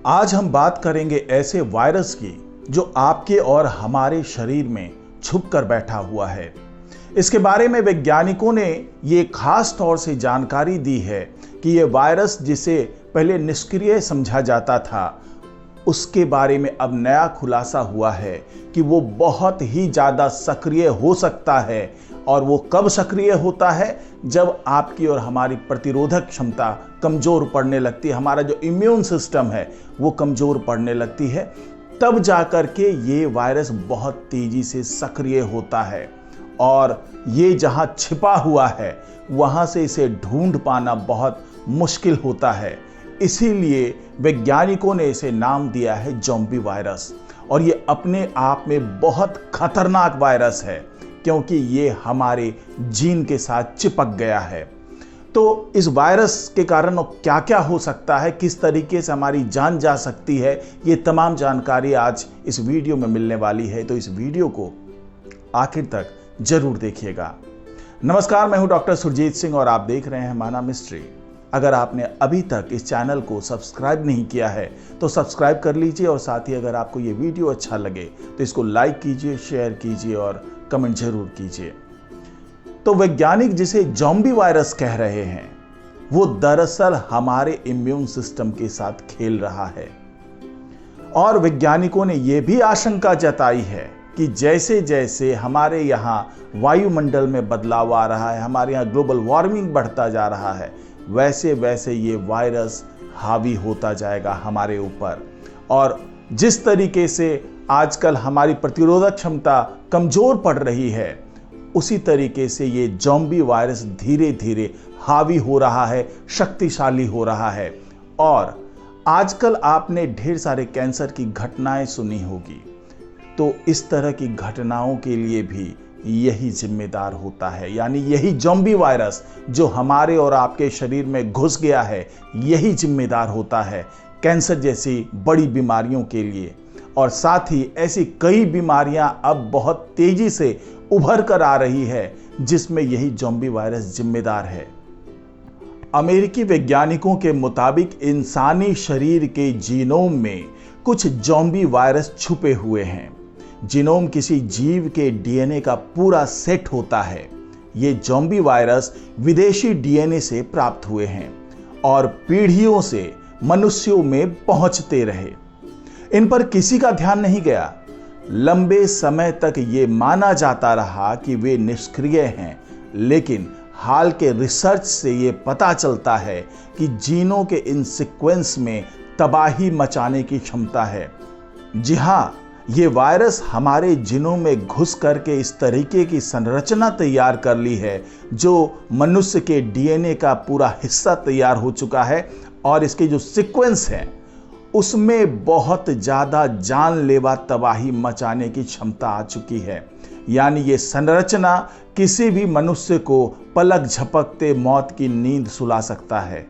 आज हम बात करेंगे ऐसे वायरस की जो आपके और हमारे शरीर में छुप कर बैठा हुआ है। इसके बारे में वैज्ञानिकों ने ये खास तौर से जानकारी दी है कि ये वायरस जिसे पहले निष्क्रिय समझा जाता था, उसके बारे में अब नया खुलासा हुआ है कि वो बहुत ही ज़्यादा सक्रिय हो सकता है। और वो कब सक्रिय होता है? जब आपकी और हमारी प्रतिरोधक क्षमता कमज़ोर पड़ने लगती है, हमारा जो इम्यून सिस्टम है वो कमज़ोर पड़ने लगती है, तब जाकर के ये वायरस बहुत तेज़ी से सक्रिय होता है। और ये जहाँ छिपा हुआ है वहाँ से इसे ढूंढ पाना बहुत मुश्किल होता है। इसीलिए वैज्ञानिकों ने इसे नाम दिया है ज़ॉम्बी वायरस। और ये अपने आप में बहुत खतरनाक वायरस है क्योंकि ये हमारे जीन के साथ चिपक गया है। तो इस वायरस के कारण क्या क्या हो सकता है, किस तरीके से हमारी जान जा सकती है, ये तमाम जानकारी आज इस वीडियो में मिलने वाली है। तो इस वीडियो को आखिर तक जरूर देखिएगा। नमस्कार, मैं हूं डॉक्टर सुरजीत सिंह और आप देख रहे हैं माना मिस्ट्री। अगर आपने अभी तक इस चैनल को सब्सक्राइब नहीं किया है तो सब्सक्राइब कर लीजिए और साथ ही अगर आपको ये वीडियो अच्छा लगे तो इसको लाइक कीजिए, शेयर कीजिए और कमेंट जरूर कीजिए। तो वैज्ञानिक जिसे ज़ॉम्बी वायरस कह रहे हैं वो दरअसल हमारे इम्यून सिस्टम के साथ खेल रहा है। और वैज्ञानिकों ने यह भी आशंका जताई है कि जैसे जैसे हमारे यहाँ वायुमंडल में बदलाव आ रहा है, हमारे यहाँ ग्लोबल वार्मिंग बढ़ता जा रहा है, वैसे वैसे ये वायरस हावी होता जाएगा हमारे ऊपर। और जिस तरीके से आजकल हमारी प्रतिरोधक क्षमता कमज़ोर पड़ रही है, उसी तरीके से ये ज़ॉम्बी वायरस धीरे धीरे हावी हो रहा है, शक्तिशाली हो रहा है। और आजकल आपने ढेर सारे कैंसर की घटनाएं सुनी होगी, तो इस तरह की घटनाओं के लिए भी यही जिम्मेदार होता है। यानी यही ज़ॉम्बी वायरस जो हमारे और आपके शरीर में घुस गया है, यही जिम्मेदार होता है कैंसर जैसी बड़ी बीमारियों के लिए। और साथ ही ऐसी कई बीमारियां अब बहुत तेजी से उभर कर आ रही है जिसमें यही ज़ॉम्बी वायरस जिम्मेदार है। अमेरिकी वैज्ञानिकों के मुताबिक इंसानी शरीर के जीनोम में कुछ ज़ॉम्बी वायरस छुपे हुए हैं। जीनोम किसी जीव के डीएनए का पूरा सेट होता है। ये ज़ॉम्बी वायरस विदेशी डीएनए से प्राप्त हुए हैं और पीढ़ियों से मनुष्यों में पहुंचते रहे। इन पर किसी का ध्यान नहीं गया। लंबे समय तक ये माना जाता रहा कि वे निष्क्रिय हैं, लेकिन हाल के रिसर्च से ये पता चलता है कि जीनों के इन सीक्वेंस में तबाही मचाने की क्षमता है। जी हाँ, ये वायरस हमारे जीनों में घुस करके इस तरीके की संरचना तैयार कर ली है जो मनुष्य के डीएनए का पूरा हिस्सा तैयार हो चुका है। और इसके जो सीक्वेंस हैं उसमें बहुत ज़्यादा जानलेवा तबाही मचाने की क्षमता आ चुकी है। यानी ये संरचना किसी भी मनुष्य को पलक झपकते मौत की नींद सुला सकता है।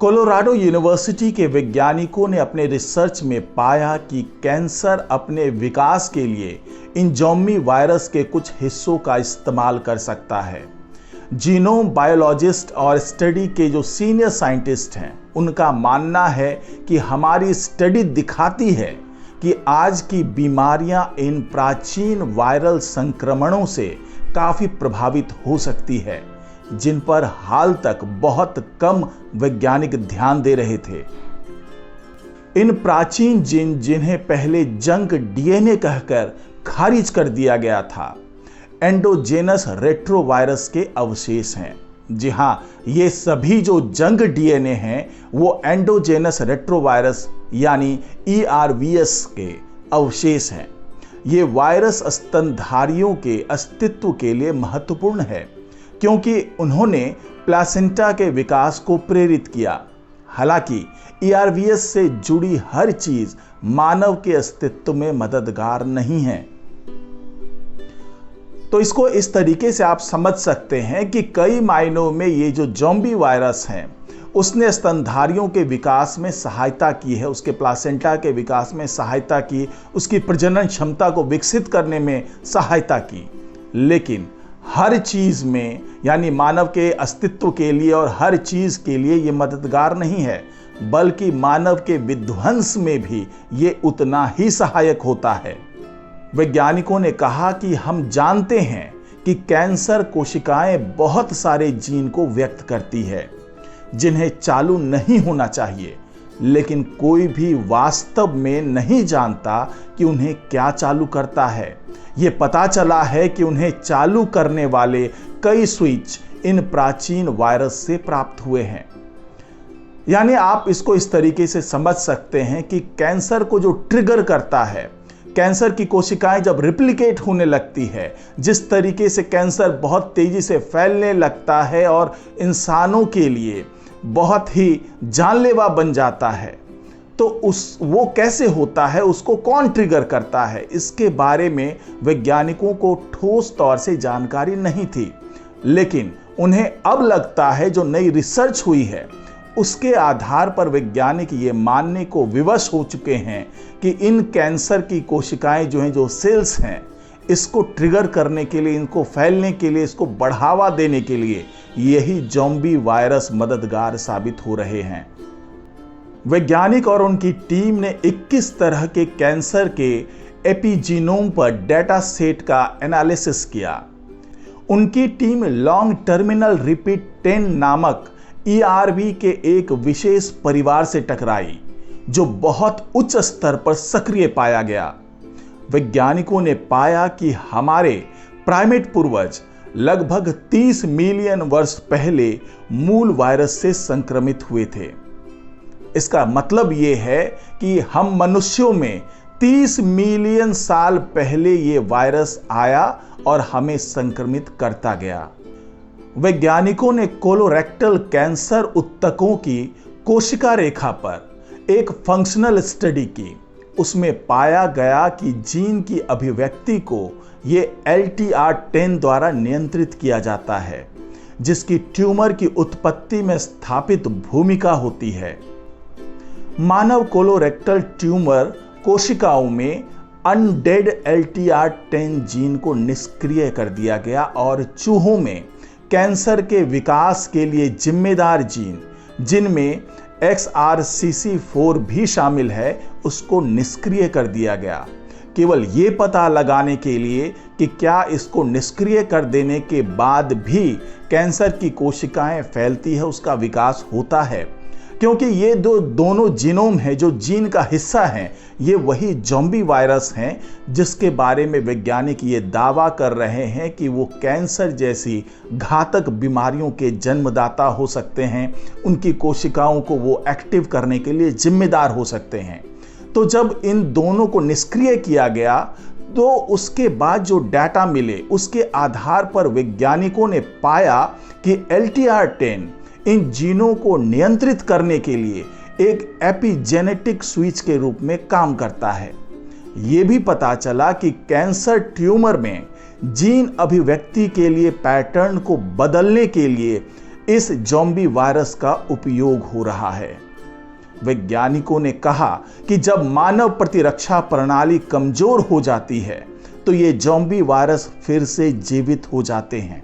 कोलोराडो यूनिवर्सिटी के वैज्ञानिकों ने अपने रिसर्च में पाया कि कैंसर अपने विकास के लिए इन ज़ॉम्बी वायरस के कुछ हिस्सों का इस्तेमाल कर सकता है। जीनोम बायोलॉजिस्ट और स्टडी के जो सीनियर साइंटिस्ट हैं, उनका मानना है कि हमारी स्टडी दिखाती है कि आज की बीमारियां इन प्राचीन वायरल संक्रमणों से काफ़ी प्रभावित हो सकती है, जिन पर हाल तक बहुत कम वैज्ञानिक ध्यान दे रहे थे। इन प्राचीन जीन जिन्हें पहले जंक डीएनए कहकर खारिज कर दिया गया था, एंडोजेनस रेट्रोवायरस के अवशेष हैं। जी हाँ, ये सभी जो जंग डीएनए हैं वो एंडोजेनस रेट्रोवायरस यानी ERVs के अवशेष हैं। ये वायरस स्तनधारियों के अस्तित्व के लिए महत्वपूर्ण है क्योंकि उन्होंने प्लासेंटा के विकास को प्रेरित किया। हालांकि ERVs से जुड़ी हर चीज मानव के अस्तित्व में मददगार नहीं है। तो इसको इस तरीके से आप समझ सकते हैं कि कई मायनों में ये जो ज़ॉम्बी वायरस हैं उसने स्तनधारियों के विकास में सहायता की है, उसके प्लासेंटा के विकास में सहायता की, उसकी प्रजनन क्षमता को विकसित करने में सहायता की। लेकिन हर चीज़ में यानी मानव के अस्तित्व के लिए और हर चीज़ के लिए ये मददगार नहीं है। बल्कि मानव के विध्वंस में भी ये उतना ही सहायक होता है। वैज्ञानिकों ने कहा कि हम जानते हैं कि कैंसर कोशिकाएं बहुत सारे जीन को व्यक्त करती है जिन्हें चालू नहीं होना चाहिए, लेकिन कोई भी वास्तव में नहीं जानता कि उन्हें क्या चालू करता है। ये पता चला है कि उन्हें चालू करने वाले कई स्विच इन प्राचीन वायरस से प्राप्त हुए हैं। यानी आप इसको इस तरीके से समझ सकते हैं कि कैंसर को जो ट्रिगर करता है, कैंसर की कोशिकाएं जब रिप्लिकेट होने लगती है, जिस तरीके से कैंसर बहुत तेजी से फैलने लगता है और इंसानों के लिए बहुत ही जानलेवा बन जाता है, तो वो कैसे होता है, उसको कौन ट्रिगर करता है, इसके बारे में वैज्ञानिकों को ठोस तौर से जानकारी नहीं थी। लेकिन उन्हें अब लगता है, जो नई रिसर्च हुई है उसके आधार पर वैज्ञानिक ये मानने को विवश हो चुके हैं कि इन कैंसर की कोशिकाएं जो हैं, जो सेल्स हैं, इसको ट्रिगर करने के लिए, इनको फैलने के लिए, इसको बढ़ावा देने के लिए यही ज़ॉम्बी वायरस मददगार साबित हो रहे हैं। वैज्ञानिक और उनकी टीम ने 21 तरह के कैंसर के एपिजीनोम पर डेटा सेट का एनालिसिस किया। उनकी टीम लॉन्ग टर्मिनल रिपीट 10 नामक ERV के एक विशेष परिवार से टकराई जो बहुत उच्च स्तर पर सक्रिय पाया गया। वैज्ञानिकों ने पाया कि हमारे प्राइमेट पूर्वज लगभग 30 मिलियन वर्ष पहले मूल वायरस से संक्रमित हुए थे। इसका मतलब यह है कि हम मनुष्यों में 30 मिलियन साल पहले ये वायरस आया और हमें संक्रमित करता गया। वैज्ञानिकों ने कोलोरेक्टल कैंसर ऊतकों की कोशिका रेखा पर एक फंक्शनल स्टडी की। उसमें पाया गया कि जीन की अभिव्यक्ति को ये LTR10 द्वारा नियंत्रित किया जाता है, जिसकी ट्यूमर की उत्पत्ति में स्थापित भूमिका होती है। मानव कोलोरेक्टल ट्यूमर कोशिकाओं में अनडेड LTR10 जीन को निष्क्रिय कर दिया गया और चूहों में कैंसर के विकास के लिए जिम्मेदार जीन, जिनमें XRCC4 भी शामिल है, उसको निष्क्रिय कर दिया गया। केवल ये पता लगाने के लिए कि क्या इसको निष्क्रिय कर देने के बाद भी कैंसर की कोशिकाएं फैलती है, उसका विकास होता है। क्योंकि ये दोनों जीनोम है, जो जीन का हिस्सा है, ये वही ज़ॉम्बी वायरस हैं जिसके बारे में वैज्ञानिक ये दावा कर रहे हैं कि वो कैंसर जैसी घातक बीमारियों के जन्मदाता हो सकते हैं। उनकी कोशिकाओं को वो एक्टिव करने के लिए जिम्मेदार हो सकते हैं। तो जब इन दोनों को निष्क्रिय किया गया, तो उसके बाद जो डाटा मिले उसके आधार पर वैज्ञानिकों ने पाया कि LTR10 इन जीनों को नियंत्रित करने के लिए एक एपिजेनेटिक स्विच के रूप में काम करता है। यह भी पता चला कि कैंसर ट्यूमर में जीन अभिव्यक्ति के लिए पैटर्न को बदलने के लिए इस ज़ॉम्बी वायरस का उपयोग हो रहा है। वैज्ञानिकों ने कहा कि जब मानव प्रतिरक्षा प्रणाली कमजोर हो जाती है तो ये ज़ॉम्बी वायरस फिर से जीवित हो जाते हैं।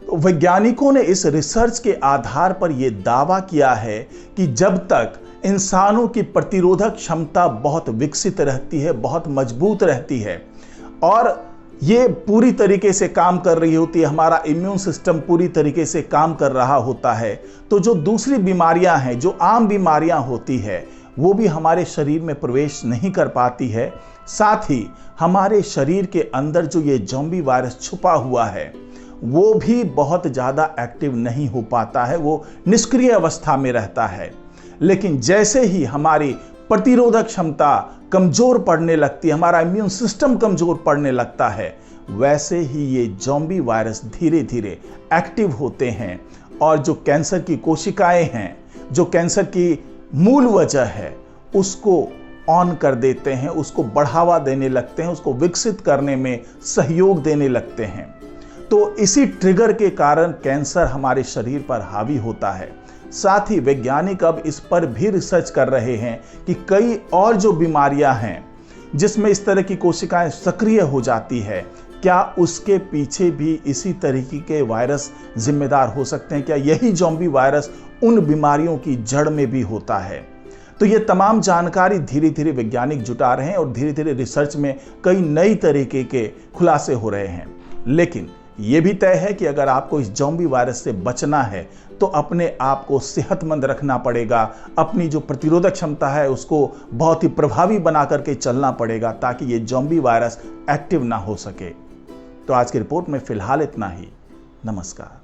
तो वैज्ञानिकों ने इस रिसर्च के आधार पर यह दावा किया है कि जब तक इंसानों की प्रतिरोधक क्षमता बहुत विकसित रहती है, बहुत मजबूत रहती है और ये पूरी तरीके से काम कर रही होती है, हमारा इम्यून सिस्टम पूरी तरीके से काम कर रहा होता है, तो जो दूसरी बीमारियां हैं, जो आम बीमारियां होती है, वो भी हमारे शरीर में प्रवेश नहीं कर पाती है। साथ ही हमारे शरीर के अंदर जो ये ज़ॉम्बी वायरस छुपा हुआ है वो भी बहुत ज़्यादा एक्टिव नहीं हो पाता है, वो निष्क्रिय अवस्था में रहता है। लेकिन जैसे ही हमारी प्रतिरोधक क्षमता कमज़ोर पड़ने लगती है, हमारा इम्यून सिस्टम कमज़ोर पड़ने लगता है, वैसे ही ये ज़ॉम्बी वायरस धीरे धीरे एक्टिव होते हैं और जो कैंसर की कोशिकाएं हैं, जो कैंसर की मूल वजह है, उसको ऑन कर देते हैं, उसको बढ़ावा देने लगते हैं, उसको विकसित करने में सहयोग देने लगते हैं। तो इसी ट्रिगर के कारण कैंसर हमारे शरीर पर हावी होता है। साथ ही वैज्ञानिक अब इस पर भी रिसर्च कर रहे हैं कि कई और जो बीमारियां हैं जिसमें इस तरह की कोशिकाएं सक्रिय हो जाती है, क्या उसके पीछे भी इसी तरीके के वायरस जिम्मेदार हो सकते हैं? क्या यही ज़ॉम्बी वायरस उन बीमारियों की जड़ में भी होता है। तो ये तमाम जानकारी धीरे धीरे वैज्ञानिक जुटा रहे हैं और धीरे धीरे रिसर्च में कई नई तरीके के खुलासे हो रहे हैं। लेकिन ये भी तय है कि अगर आपको इस ज़ॉम्बी वायरस से बचना है तो अपने आप को सेहतमंद रखना पड़ेगा, अपनी जो प्रतिरोधक क्षमता है उसको बहुत ही प्रभावी बना करके चलना पड़ेगा ताकि ये ज़ॉम्बी वायरस एक्टिव ना हो सके। तो आज की रिपोर्ट में फिलहाल इतना ही। नमस्कार।